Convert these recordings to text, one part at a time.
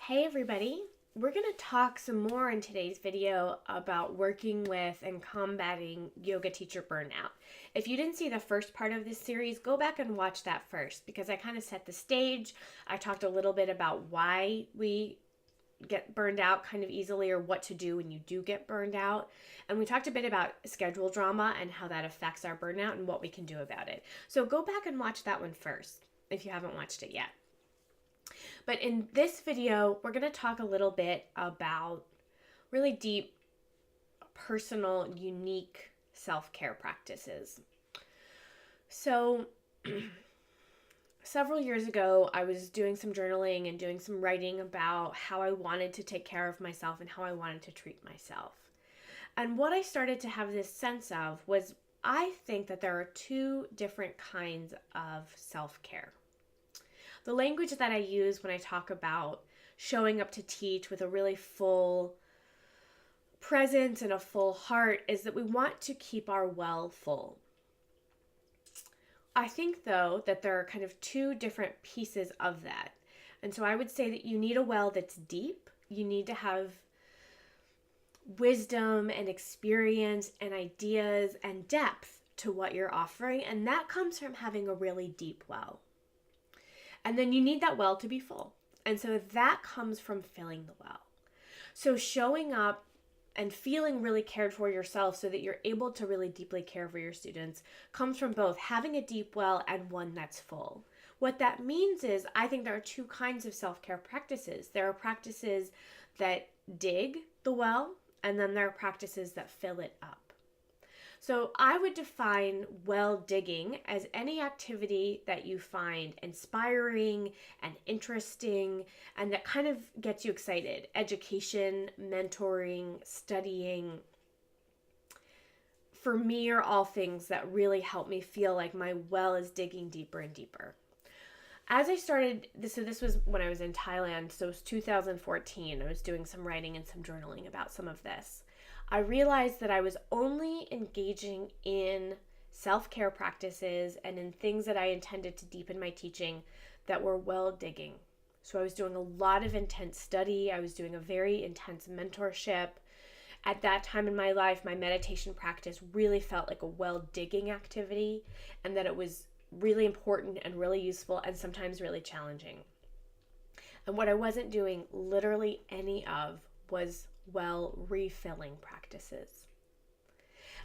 Hey everybody, we're going to talk some more in today's video about working with and combating yoga teacher burnout. If you didn't see the first part of this series, go back and watch that first because I kind of set the stage. I talked a little bit about why we get burned out kind of easily or what to do when you do get burned out. And we talked a bit about schedule drama and how that affects our burnout and what we can do about it. So go back and watch that one first if you haven't watched it yet. But in this video, we're going to talk a little bit about really deep, personal, unique self-care practices. So several years ago, I was doing some journaling and doing some writing about how I wanted to take care of myself and how I wanted to treat myself. And what I started to have this sense of was I think that there are two different kinds of self-care. The language that I use when I talk about showing up to teach with a really full presence and a full heart is that we want to keep our well full. I think, though, that there are kind of two different pieces of that. And so I would say that you need a well that's deep. You need to have wisdom and experience and ideas and depth to what you're offering. And that comes from having a really deep well. And then you need that well to be full. And so that comes from filling the well. So showing up and feeling really cared for yourself so that you're able to really deeply care for your students comes from both having a deep well and one that's full. What that means is I think there are two kinds of self-care practices. There are practices that dig the well, and then there are practices that fill it up. So I would define well digging as any activity that you find inspiring and interesting and that kind of gets you excited. Education, mentoring, studying, for me are all things that really help me feel like my well is digging deeper and deeper. As I started, this was when I was in Thailand, so it was 2014. I was doing some writing and some journaling about some of this. I realized that I was only engaging in self-care practices and in things that I intended to deepen my teaching that were well digging. So I was doing a lot of intense study. I was doing a very intense mentorship. At that time in my life, my meditation practice really felt like a well digging activity and that it was really important and really useful and sometimes really challenging. And what I wasn't doing literally any of was well refilling practices.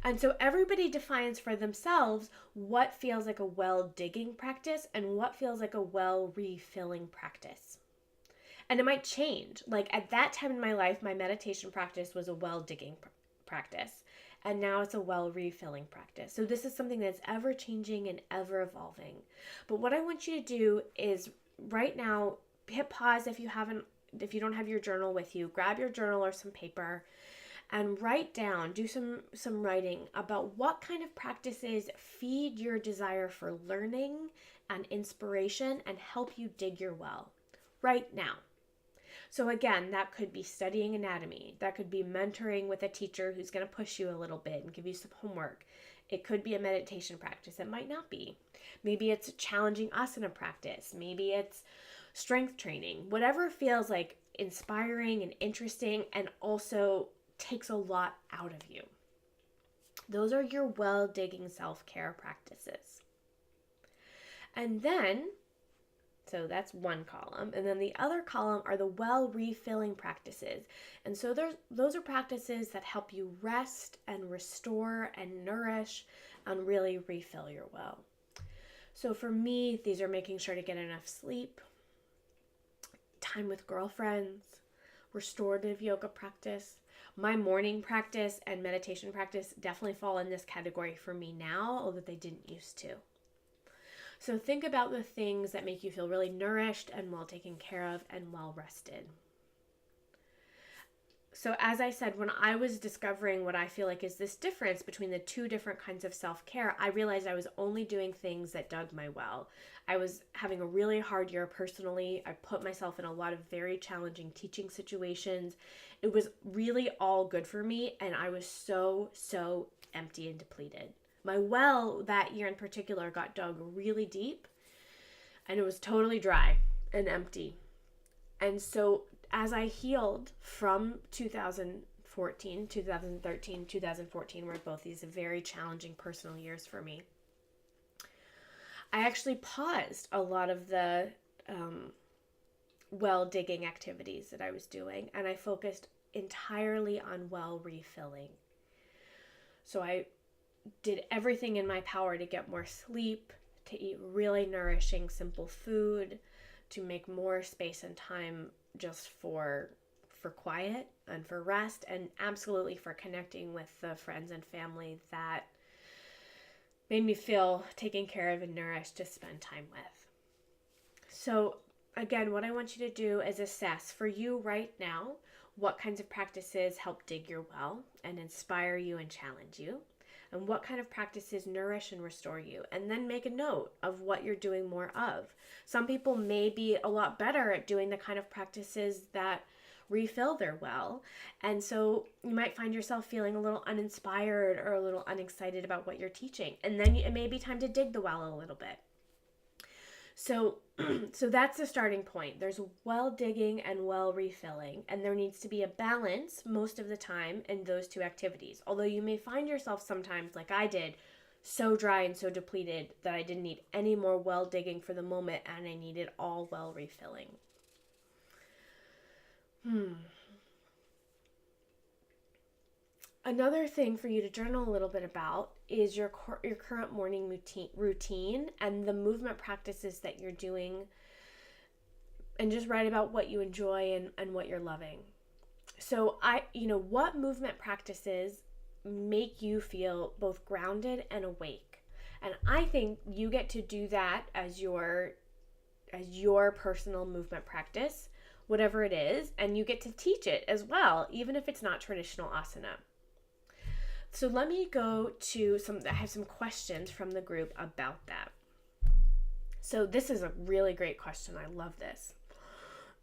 And so everybody defines for themselves what feels like a well digging practice and what feels like a well refilling practice. And it might change. Like at that time in my life, my meditation practice was a well digging practice. And now it's a well refilling practice. So this is something that's ever changing and ever evolving. But what I want you to do is right now, hit pause if you don't have your journal with you, grab your journal or some paper and write down, do some writing about what kind of practices feed your desire for learning and inspiration and help you dig your well right now. So again, that could be studying anatomy. That could be mentoring with a teacher who's going to push you a little bit and give you some homework. It could be a meditation practice. It might not be. Maybe it's a challenging asana practice. Maybe it's strength training. Whatever feels like inspiring and interesting and also takes a lot out of you. Those are your well-digging self-care practices. And then so that's one column. And then the other column are the well-refilling practices. And so those are practices that help you rest and restore and nourish and really refill your well. So for me, these are making sure to get enough sleep, time with girlfriends, restorative yoga practice. My morning practice and meditation practice definitely fall in this category for me now, although they didn't used to. So think about the things that make you feel really nourished and well taken care of and well rested. So as I said, when I was discovering what I feel like is this difference between the two different kinds of self-care, I realized I was only doing things that dug my well. I was having a really hard year personally. I put myself in a lot of very challenging teaching situations. It was really all good for me, and I was so empty and depleted. My well that year in particular got dug really deep, and it was totally dry and empty. And so as I healed from 2014, 2013, 2014 were both these very challenging personal years for me, I actually paused a lot of the well digging activities that I was doing, and I focused entirely on well refilling. So I did everything in my power to get more sleep, to eat really nourishing, simple food, to make more space and time just for quiet and for rest, and absolutely for connecting with the friends and family that made me feel taken care of and nourished to spend time with. So again, what I want you to do is assess for you right now what kinds of practices help dig your well and inspire you and challenge you, and what kind of practices nourish and restore you, and then make a note of what you're doing more of. Some people may be a lot better at doing the kind of practices that refill their well, and so you might find yourself feeling a little uninspired or a little unexcited about what you're teaching, and then it may be time to dig the well a little bit. So that's the starting point. There's well digging and well refilling, and there needs to be a balance most of the time in those two activities. Although you may find yourself sometimes, like I did, so dry and so depleted that I didn't need any more well digging for the moment, and I needed all well refilling. Another thing for you to journal a little bit about is your current morning routine and the movement practices that you're doing, and just write about what you enjoy and what you're loving. So what movement practices make you feel both grounded and awake? And I think you get to do that as your personal movement practice, whatever it is, and you get to teach it as well, even if it's not traditional asana. So let me go to I have some questions from the group about that. So this is a really great question. I love this.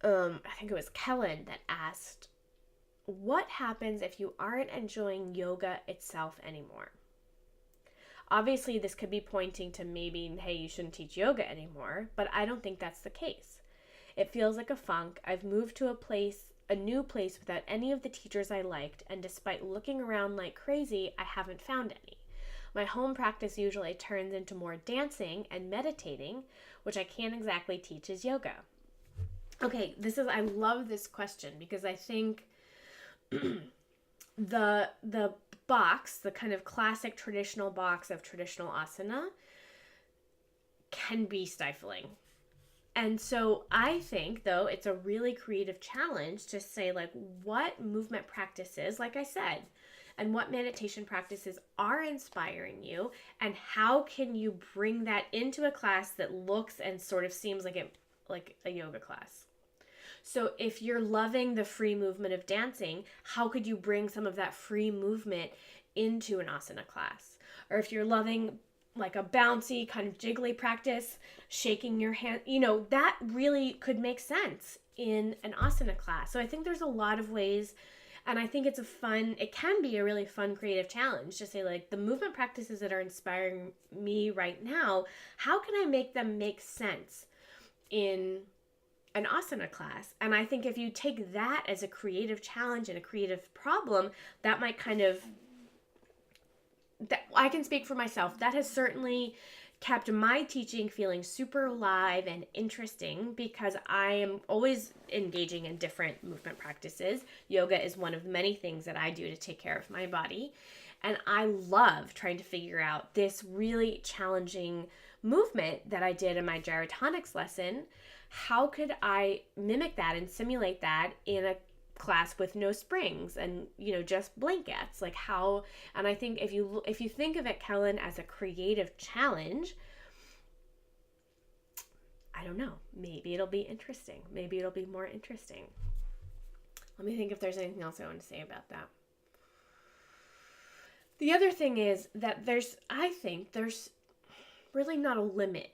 I think it was Kellen that asked, what happens if you aren't enjoying yoga itself anymore? Obviously, this could be pointing to maybe, hey, you shouldn't teach yoga anymore, but I don't think that's the case. It feels like a funk. I've moved to a new place without any of the teachers I liked, and despite looking around like crazy, I haven't found any. My home practice usually turns into more dancing and meditating, which I can't exactly teach as yoga. Okay, I love this question because I think the box, the kind of classic traditional box of traditional asana, can be stifling. And so I think, though, it's a really creative challenge to say, like, what movement practices, like I said, and what meditation practices are inspiring you, and how can you bring that into a class that looks and sort of seems like a yoga class. So if you're loving the free movement of dancing, how could you bring some of that free movement into an asana class? Or if you're loving like a bouncy kind of jiggly practice, shaking your hand, that really could make sense in an asana class. So I think there's a lot of ways, and I think it can be a really fun creative challenge to say, like, the movement practices that are inspiring me right now, how can I make them make sense in an asana class? And I think if you take that as a creative challenge and a creative problem, that might that I can speak for myself. That has certainly kept my teaching feeling super alive and interesting because I am always engaging in different movement practices. Yoga is one of many things that I do to take care of my body. And I love trying to figure out this really challenging movement that I did in my gyrotonics lesson. How could I mimic that and simulate that in a class with no springs and just blankets? Like how? And I think if you think of it, Kellen, as a creative challenge, I don't know, maybe it'll be interesting, maybe it'll be more interesting. Let me think if there's anything else I want to say about that. The other thing is that I think there's really not a limit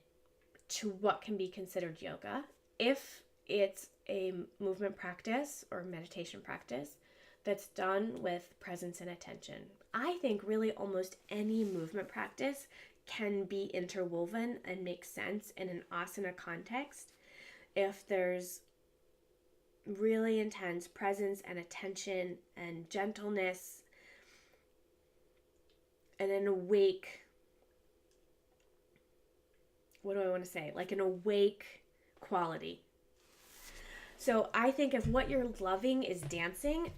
to what can be considered yoga if it's a movement practice or meditation practice that's done with presence and attention. I think really almost any movement practice can be interwoven and make sense in an asana context if there's really intense presence and attention and gentleness and an awake, what do I want to say? Like an awake quality. So I think if what you're loving is dancing,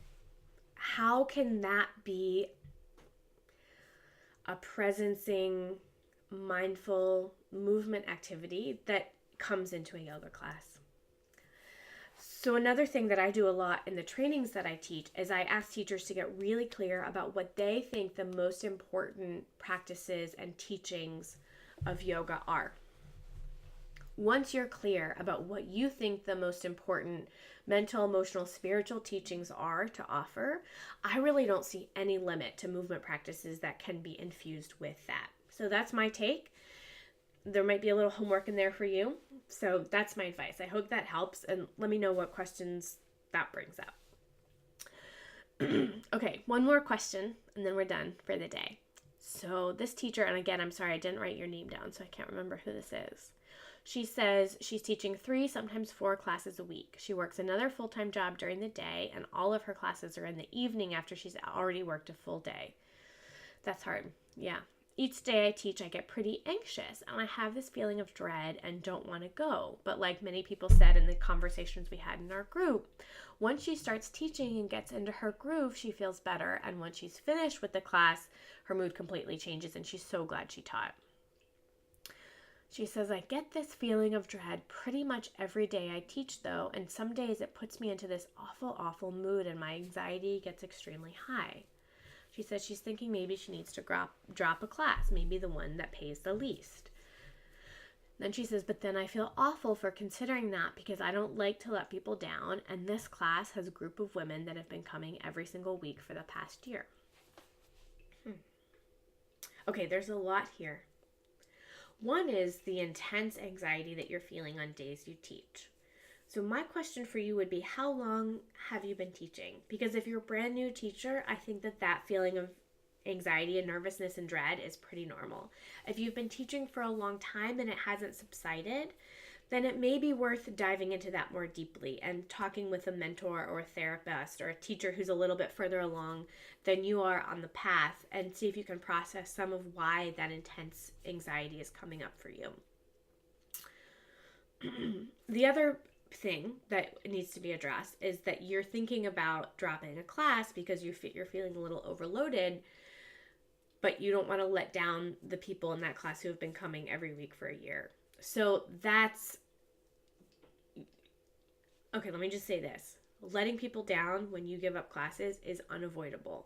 how can that be a presencing, mindful movement activity that comes into a yoga class? So another thing that I do a lot in the trainings that I teach is I ask teachers to get really clear about what they think the most important practices and teachings of yoga are. Once you're clear about what you think the most important mental, emotional, spiritual teachings are to offer, I really don't see any limit to movement practices that can be infused with that. So that's my take. There might be a little homework in there for you. So that's my advice. I hope that helps, and let me know what questions that brings up. Okay, one more question, and then we're done for the day. So this teacher, and again, I'm sorry, I didn't write your name down, so I can't remember who this is. She says she's teaching 3, sometimes 4 classes a week. She works another full-time job during the day, and all of her classes are in the evening after she's already worked a full day. That's hard. Yeah. Each day I teach, I get pretty anxious, and I have this feeling of dread and don't want to go. But like many people said in the conversations we had in our group, once she starts teaching and gets into her groove, she feels better. And once she's finished with the class, her mood completely changes, and she's so glad she taught. She says, I get this feeling of dread pretty much every day I teach, though, and some days it puts me into this awful, awful mood, and my anxiety gets extremely high. She says she's thinking maybe she needs to drop a class, maybe the one that pays the least. Then she says, but then I feel awful for considering that because I don't like to let people down, and this class has a group of women that have been coming every single week for the past year. Okay, there's a lot here. One is the intense anxiety that you're feeling on days you teach. So my question for you would be, how long have you been teaching? Because if you're a brand new teacher, I think that feeling of anxiety and nervousness and dread is pretty normal. If you've been teaching for a long time and it hasn't subsided, then it may be worth diving into that more deeply and talking with a mentor or a therapist or a teacher who's a little bit further along than you are on the path and see if you can process some of why that intense anxiety is coming up for you. The other thing that needs to be addressed is that you're thinking about dropping a class because you're feeling a little overloaded, but you don't want to let down the people in that class who have been coming every week for a year. So that's, okay, let me just say this. Letting people down when you give up classes is unavoidable.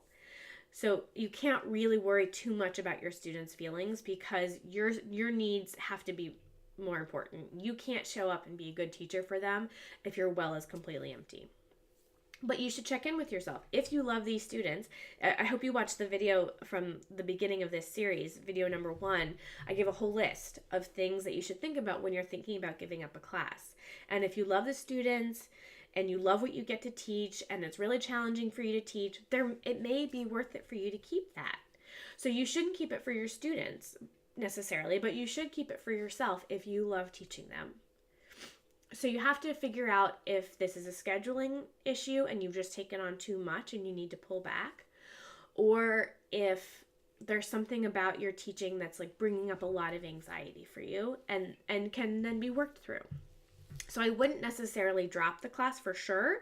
So you can't really worry too much about your students' feelings because your needs have to be more important. You can't show up and be a good teacher for them if your well is completely empty. But you should check in with yourself. If you love these students, I hope you watched the video from the beginning of this series, video number 1. I give a whole list of things that you should think about when you're thinking about giving up a class. And if you love the students and you love what you get to teach and it's really challenging for you to teach, it may be worth it for you to keep that. So you shouldn't keep it for your students necessarily, but you should keep it for yourself if you love teaching them. So you have to figure out if this is a scheduling issue and you've just taken on too much and you need to pull back, or if there's something about your teaching that's like bringing up a lot of anxiety for you and can then be worked through. So I wouldn't necessarily drop the class for sure,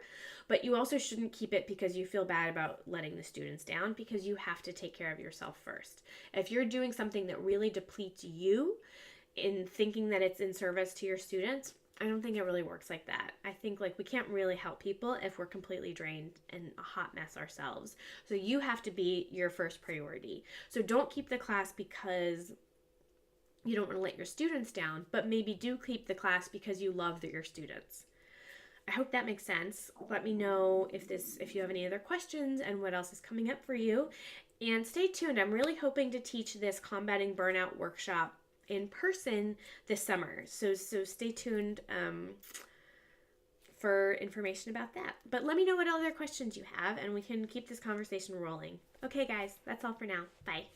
but you also shouldn't keep it because you feel bad about letting the students down, because you have to take care of yourself first. If you're doing something that really depletes you in thinking that it's in service to your students, I don't think it really works like that. I think like we can't really help people if we're completely drained and a hot mess ourselves. So you have to be your first priority. So don't keep the class because you don't want to let your students down, but maybe do keep the class because you love your students. I hope that makes sense. Let me know if you have any other questions and what else is coming up for you. And stay tuned. I'm really hoping to teach this Combating Burnout workshop in person this summer. So stay tuned for information about that. But let me know what other questions you have and we can keep this conversation rolling. Okay, guys, that's all for now. Bye.